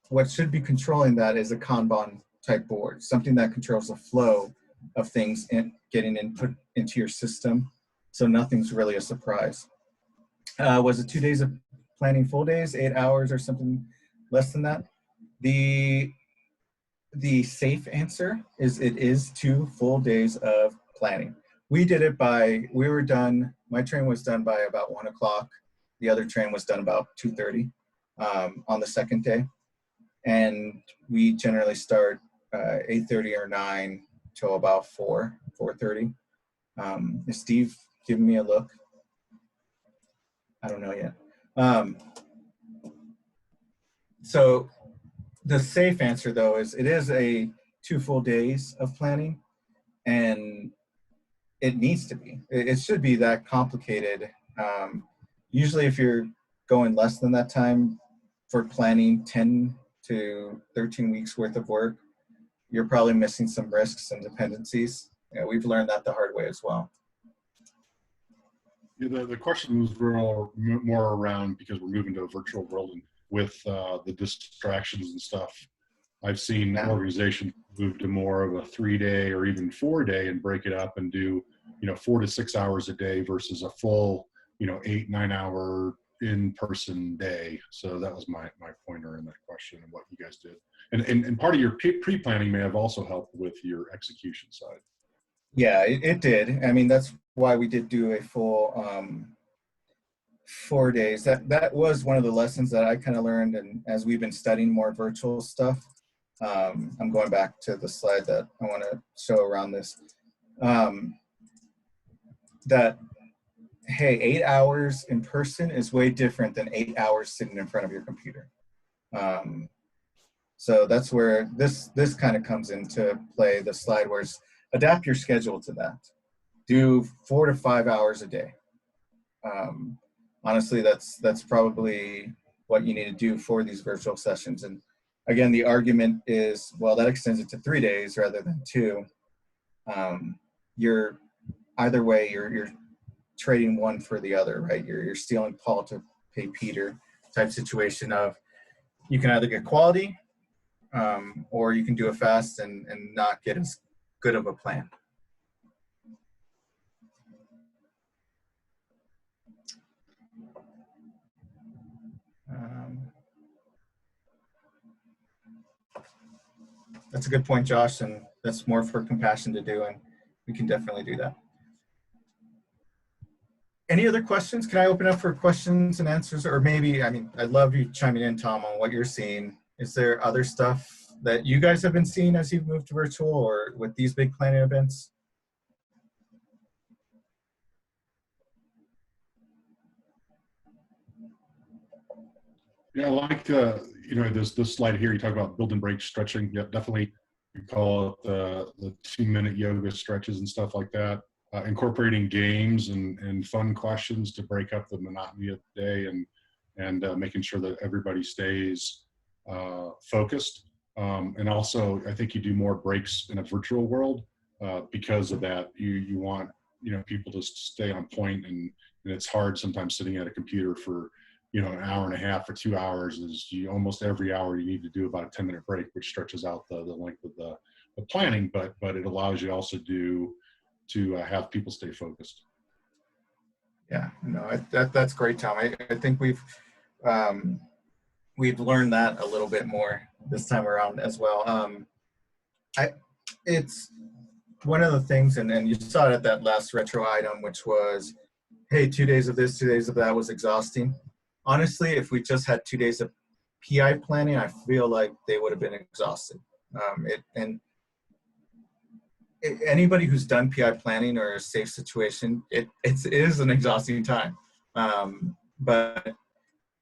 what should be controlling that is a Kanban type board, something that controls the flow of things and getting input into your system. So nothing's really a surprise. Was it 2 days of planning full days, 8 hours or something less than that? The safe answer is it is 2 full days of planning. We did it my train was done by about 1 o'clock. The other train was done about 2:30 on the second day. And we generally start 8:30 or 9 till about 4:30. Is Steve giving me a look? I don't know yet. So the safe answer though is it is a 2 full days of planning, and it needs to be. It should be that complicated. Usually if you're going less than that time for planning 10 to 13 weeks worth of work, you're probably missing some risks and dependencies. We've learned that the hard way as well. Yeah, the question was more around, because we're moving to a virtual world, and with the distractions and stuff, I've seen organizations move to more of a 3-day or even 4-day and break it up and do, 4 to 6 hours a day versus a full, 8-9 hour in-person day. So that was my pointer in that question and what you guys did. And part of your pre-planning may have also helped with your execution side. Yeah, it did. I mean, that's why we did do a full 4 days. That was one of the lessons that I kind of learned, and as we've been studying more virtual stuff, I'm going back to the slide that I want to show around this. That, hey, 8 hours in person is way different than 8 hours sitting in front of your computer. So that's where this kind of comes into play, the slide where it's adapt your schedule to that. Do 4 to 5 hours a day. Honestly, that's probably what you need to do for these virtual sessions. And again, the argument is, well, that extends it to 3 days rather than 2. You're either way, you're trading one for the other, right? You're stealing Paul to pay Peter type situation of, you can either get quality or you can do it fast and not get as good of a plan. That's a good point, Josh, and that's more for compassion to do, and we can definitely do that. Any other questions? Can I open up for questions and answers? Or maybe, I mean, I'd love you chiming in, Tom, on what you're seeing. Is there other stuff that you guys have been seeing as you've moved to virtual or with these big planning events? Yeah, I like this slide here. You talk about build and break stretching. Yeah, definitely. You call it the 2-minute yoga stretches and stuff like that. Incorporating games and fun questions to break up the monotony of the day and making sure that everybody stays focused. And also, I think you do more breaks in a virtual world because of that. You want people to stay on point, and it's hard sometimes sitting at a computer for an hour and a half or 2 hours. Almost every hour you need to do about a 10-minute break, which stretches out the length of the planning, but it allows you also to have people stay focused. Yeah, no, that's great, Tom. I think we've learned that a little bit more this time around as well. It's one of the things, and you saw it at that last retro item, which was, hey, 2 days of this, 2 days of that was exhausting. Honestly, if we just had 2 days of PI planning, I feel like they would have been exhausted. Anybody who's done PI planning or a safe situation, it is an exhausting time. But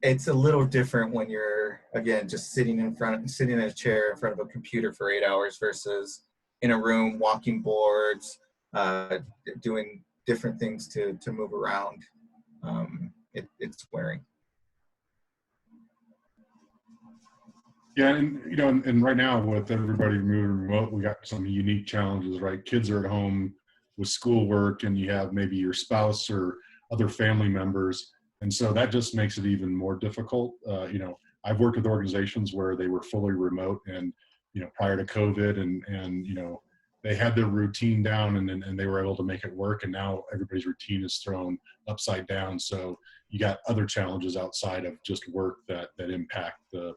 it's a little different when you're, again, just sitting in a chair in front of a computer for 8 hours versus in a room, walking boards, doing different things to move around. It's wearing. Yeah, and right now with everybody moving remote, we got some unique challenges, right? Kids are at home with schoolwork, and you have maybe your spouse or other family members, and so that just makes it even more difficult. I've worked with organizations where they were fully remote, and prior to COVID, and they had their routine down, and they were able to make it work. And now everybody's routine is thrown upside down. So you got other challenges outside of just work that impact a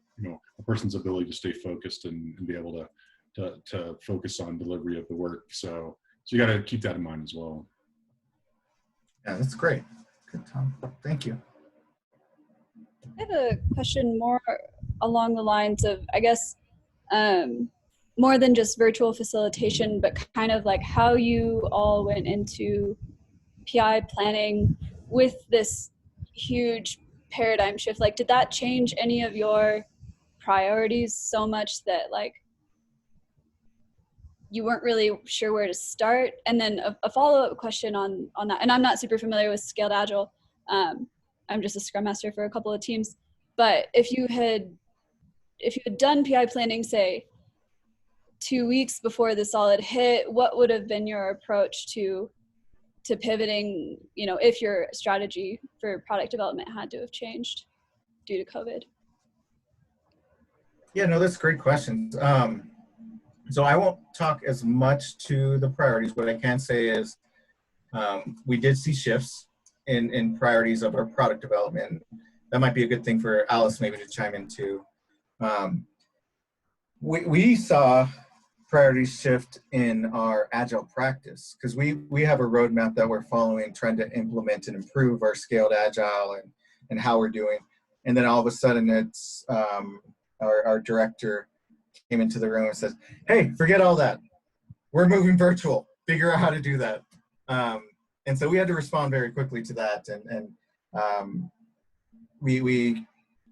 person's ability to stay focused and be able to focus on delivery of the work. So you got to keep that in mind as well. Yeah, that's great. Good, Tom. Thank you. I have a question more along the lines of, I guess, more than just virtual facilitation, but kind of like how you all went into PI planning with this huge paradigm shift. Like, did that change any of your priorities so much that, like, you weren't really sure where to start. And then a follow-up question on that, and I'm not super familiar with Scaled Agile. I'm just a Scrum Master for a couple of teams. But if you had done PI planning, say, 2 weeks before this all had hit, what would have been your approach to pivoting, if your strategy for product development had to have changed due to COVID? Yeah, no, that's a great question. So I won't talk as much to the priorities. What I can say is we did see shifts in priorities of our product development. That might be a good thing for Alice maybe to chime into. We saw priorities shift in our Agile practice because we have a roadmap that we're following, trying to implement and improve our scaled Agile and how we're doing. And then all of a sudden it's our director came into the room and says, hey, forget all that. We're moving virtual. Figure out how to do that. And so we had to respond very quickly to that. And we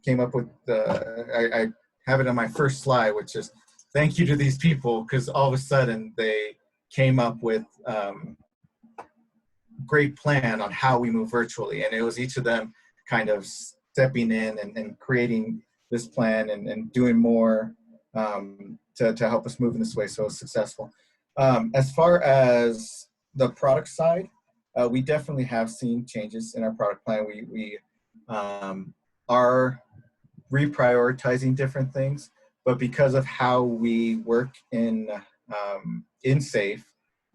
came up with, I have it on my first slide, which is thank you to these people, because all of a sudden they came up with great plan on how we move virtually. And it was each of them kind of stepping in and creating this plan and doing more to help us move in this way, so it was successful. As far as the product side, we definitely have seen changes in our product plan. We are reprioritizing different things, but because of how we work in SAFe,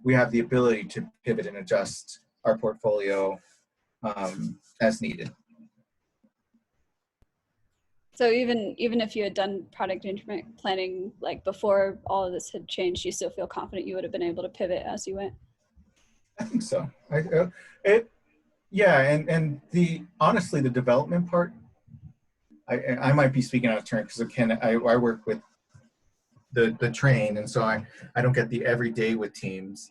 we have the ability to pivot and adjust our portfolio as needed. So even if you had done product increment planning like before all of this had changed, you still feel confident you would have been able to pivot as you went? I think so. Yeah, and honestly, the development part, I might be speaking out of turn because I work with the train, and so I don't get the everyday with teams.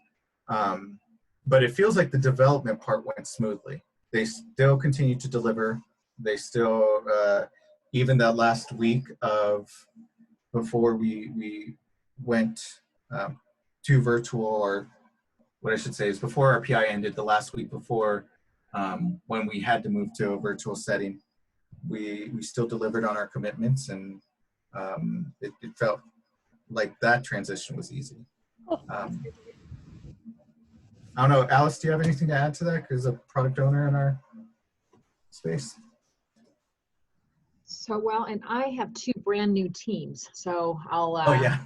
But it feels like the development part went smoothly. They still continue to deliver. They still, even that last week before we went to virtual, or what I should say is before our PI ended, the last week before when we had to move to a virtual setting, we still delivered on our commitments, and it felt like that transition was easy. I don't know, Alice, do you have anything to add to that? Because a product owner in our space. So, well, and I have 2 brand new teams, so I'll. Oh yeah.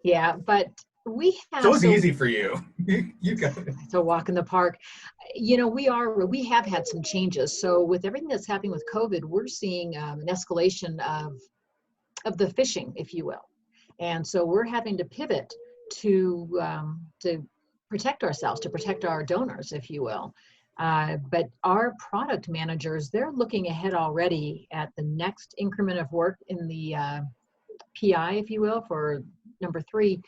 Yeah, but we have. So it's easy for you. You got it. It's a walk in the park. You know, we have had some changes. So with everything that's happening with COVID, we're seeing an escalation of the phishing, if you will, and so we're having to pivot to protect ourselves, to protect our donors, if you will. But our product managers, they're looking ahead already at the next increment of work in the PI, if you will, for number 3.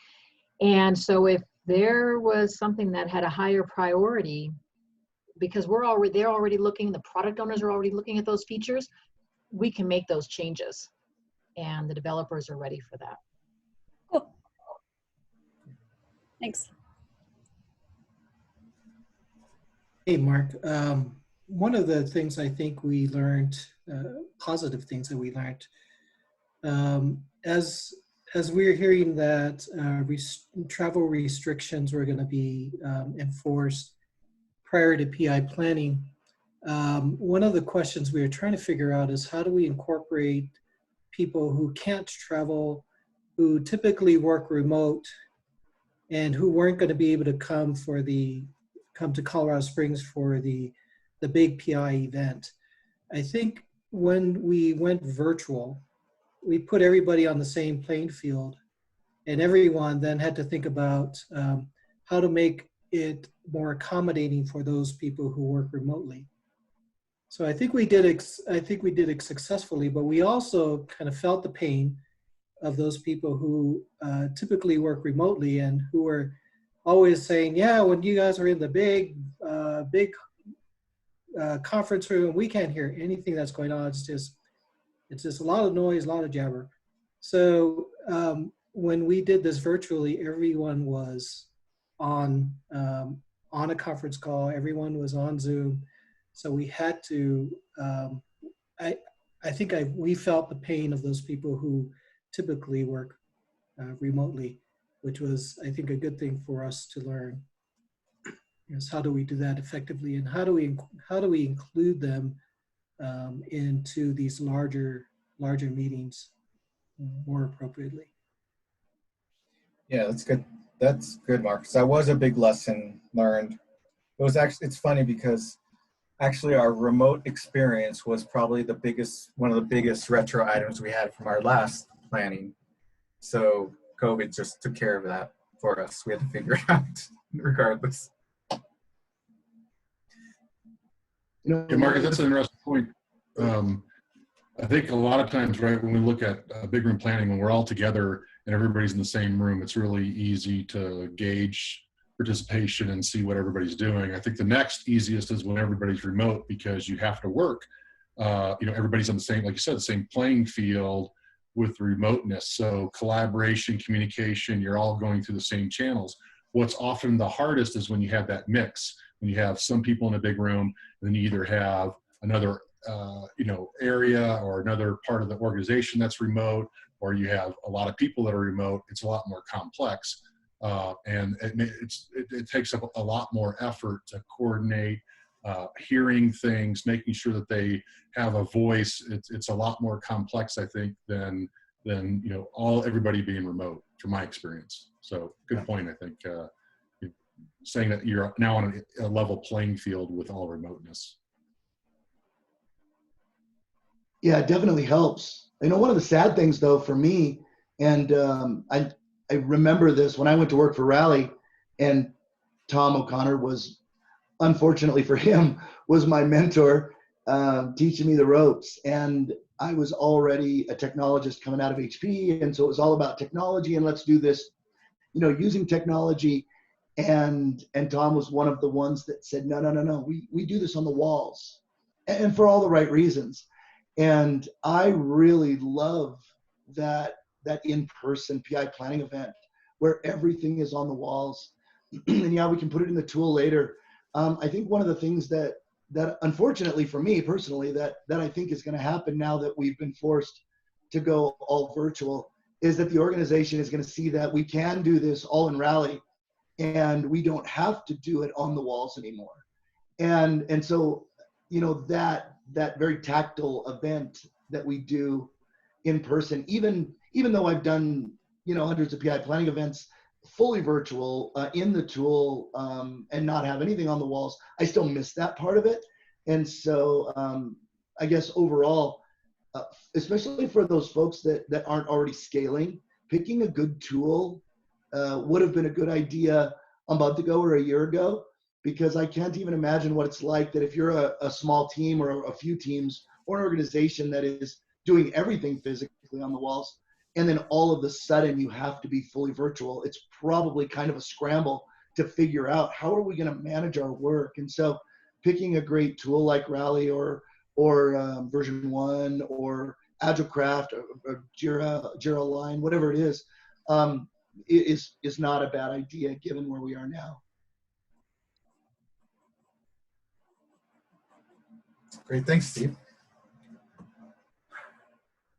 And so if there was something that had a higher priority, because they're already looking, the product owners are already looking at those features, we can make those changes. And the developers are ready for that. Cool. Thanks. Hey, Mark. One of the things I think we learned, positive things that we learned, as we're hearing that travel restrictions were going to be enforced prior to PI planning, one of the questions we were trying to figure out is how do we incorporate people who can't travel, who typically work remote, and who weren't going to be able to come to Colorado Springs for the big PI event. I think when we went virtual, we put everybody on the same playing field, and everyone then had to think about how to make it more accommodating for those people who work remotely. So I think we did it successfully, but we also kind of felt the pain of those people who typically work remotely and who were always saying, yeah, when you guys are in the big conference room, we can't hear anything that's going on. It's just a lot of noise, a lot of jabber. So when we did this virtually, everyone was on a conference call. Everyone was on Zoom. So we had to, I think we felt the pain of those people who typically work remotely, which was, I think, a good thing for us to learn. Is how do we do that effectively, and how do we include them into these larger meetings more appropriately? Yeah, that's good. That's good, Marcus. That was a big lesson learned. It was actually, it's funny because actually our remote experience was probably one of the biggest retro items we had from our last planning. So COVID just took care of that for us. We had to figure it out regardless. Yeah, Marcus, that's an interesting point. I think a lot of times, right, when we look at big room planning, when we're all together and everybody's in the same room, it's really easy to gauge participation and see what everybody's doing. I think the next easiest is when everybody's remote, because you have to work. Everybody's on the same, like you said, the same playing field with remoteness. So collaboration, communication, you're all going through the same channels. What's often the hardest is when you have that mix, when you have some people in a big room, and then you either have another area or another part of the organization that's remote, or you have a lot of people that are remote. It's a lot more complex, and it takes up a lot more effort to coordinate, hearing things, making sure that they have a voice. It's a lot more complex, I think, than everybody being remote, from my experience. So good point, I think. Saying that you're now on a level playing field with all remoteness. Yeah, it definitely helps. One of the sad things though for me, and I remember this when I went to work for Rally, and Tom O'Connor was, unfortunately for him, was my mentor, teaching me the ropes. And I was already a technologist coming out of HP, and so it was all about technology and let's do this, using technology. And Tom was one of the ones that said, no, we do this on the walls, and for all the right reasons. And I really love that in-person PI planning event where everything is on the walls. And yeah, we can put it in the tool later. I think one of the things that unfortunately for me personally, that I think is going to happen now that we've been forced to go all virtual, is that the organization is going to see that we can do this all in Rally, and we don't have to do it on the walls anymore. And so, that very tactile event that we do in person, even though I've done, hundreds of PI planning events fully virtual in the tool, and not have anything on the walls, I still miss that part of it. And so I guess overall, especially for those folks that aren't already scaling, picking a good tool would have been a good idea a month ago or a year ago, because I can't even imagine what it's like that if you're a small team or a few teams or an organization that is doing everything physically on the walls, and then all of a sudden you have to be fully virtual. It's probably kind of a scramble to figure out how are we going to manage our work. And so picking a great tool like Rally or version 1 or AgileCraft or Jira Line, whatever it is not a bad idea given where we are now. Great, thanks, Steve.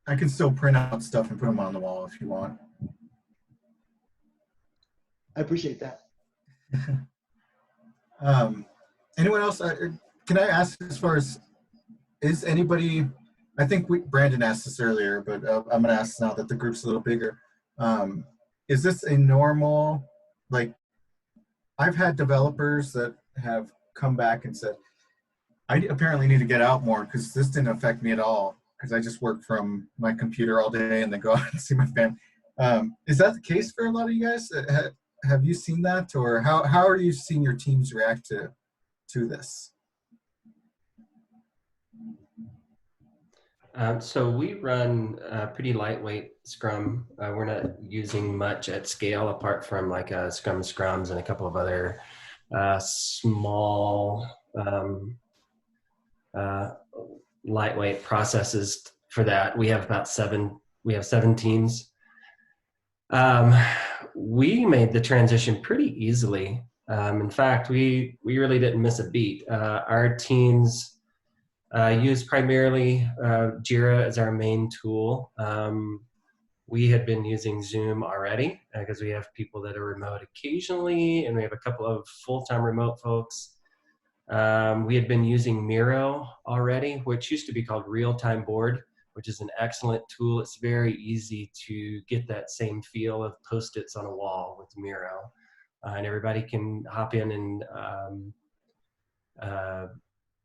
I can still print out stuff and put them on the wall if you want. I appreciate that. Anyone else? Can I ask, as far as, is anybody, I think Brandon asked this earlier, but I'm going to ask now that the group's a little bigger. Is this a normal, I've had developers that have come back and said, I apparently need to get out more because this didn't affect me at all, because I just work from my computer all day and then go out and see my family. Is that the case for a lot of you guys? Have you seen that, or how are you seeing your teams react to this? So we run pretty lightweight Scrum. We're not using much at scale apart from like Scrums and a couple of other small lightweight processes for that. We have about 7 we have 7 teams. We made the transition pretty easily. In fact, we really didn't miss a beat. Our teams use primarily Jira as our main tool. We had been using Zoom already because we have people that are remote occasionally, and we have a couple of full-time remote folks. We had been using Miro already, which used to be called Real-Time Board, which is an excellent tool. It's very easy to get that same feel of Post-its on a wall with Miro. And everybody can hop in and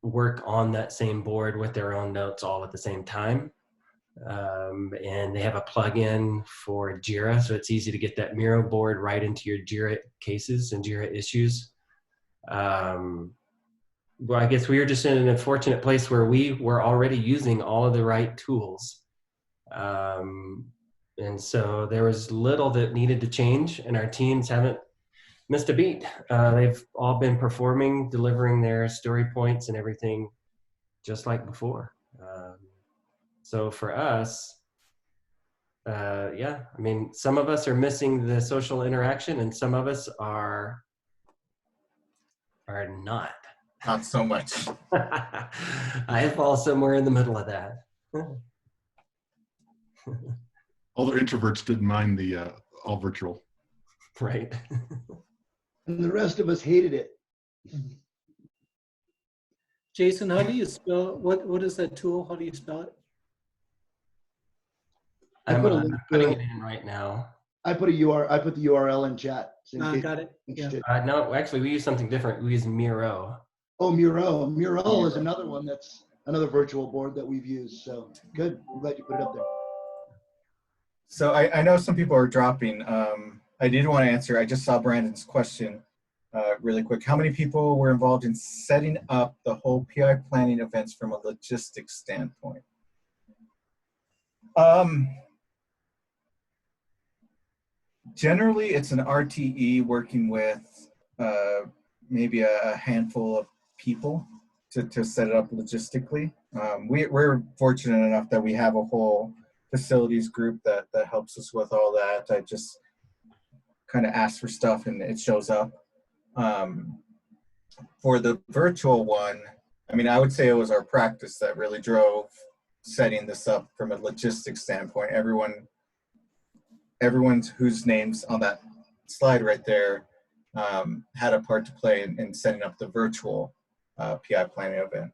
work on that same board with their own notes all at the same time. And they have a plugin for Jira, so it's easy to get that Miro board right into your Jira cases and Jira issues. Well, I guess we were just in an unfortunate place where we were already using all of the right tools. And so there was little that needed to change, and our teams haven't missed a beat. They've all been performing, delivering their story points and everything just like before. So for us, yeah, I mean, some of us are missing the social interaction and some of us are not. Not so much. I fall somewhere in the middle of that. All the introverts didn't mind the all virtual. Right. And the rest of us hated it. Jason, how do you spell, what is that tool? How do you spell it? I'm putting it in right now. I put the URL in chat. Got it. Yeah. No, actually, we use something different. We use Miro. Oh, Miro. Miro is another one that's another virtual board that we've used. So good. I'm glad you put it up there. So I know some people are dropping. I did want to answer. I just saw Brandon's question really quick. How many people were involved in setting up the whole PI planning events from a logistics standpoint? Generally, it's an RTE working with maybe a handful of people to set it up logistically. We're fortunate enough that we have a whole facilities group that helps us with all that. I just kind of ask for stuff and it shows up. For the virtual one, I mean, I would say it was our practice that really drove setting this up from a logistics standpoint. Everyone whose name's on that slide right there had a part to play in setting up the virtual PI planning event.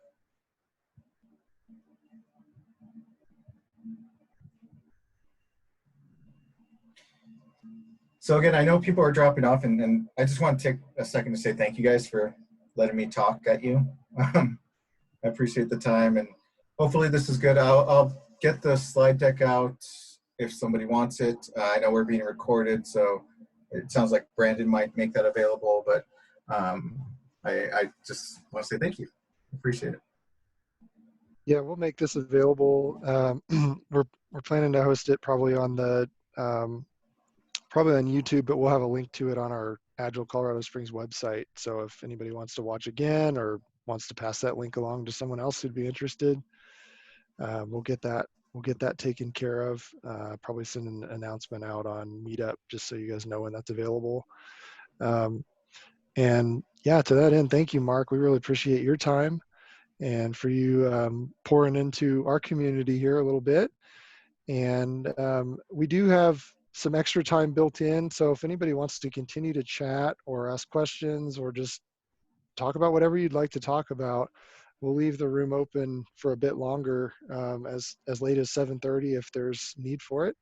So again, I know people are dropping off, and I just want to take a second to say thank you guys for letting me talk at you. I appreciate the time, and hopefully this is good. I'll get the slide deck out if somebody wants it. I know we're being recorded, so it sounds like Brandon might make that available, but I just want to say thank you. Appreciate it. Yeah, we'll make this available. We're planning to host it probably on the probably on YouTube, but we'll have a link to it on our Agile Colorado Springs website. So if anybody wants to watch again or wants to pass that link along to someone else who'd be interested, we'll get that taken care of. Probably send an announcement out on Meetup just so you guys know when that's available. And yeah, to that end, thank you, Mark. We really appreciate your time and for you pouring into our community here a little bit. And we do have some extra time built in. So if anybody wants to continue to chat or ask questions or just talk about whatever you'd like to talk about, we'll leave the room open for a bit longer, as late as 7:30 if there's need for it.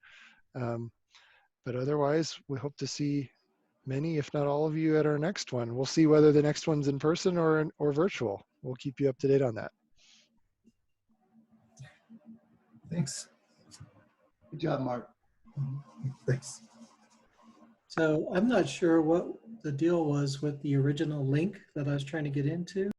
But otherwise, we hope to see many, if not all of you at our next one. We'll see whether the next one's in person or virtual. We'll keep you up to date on that. Thanks. Good job, Mark. Thanks. So I'm not sure what the deal was with the original link that I was trying to get into.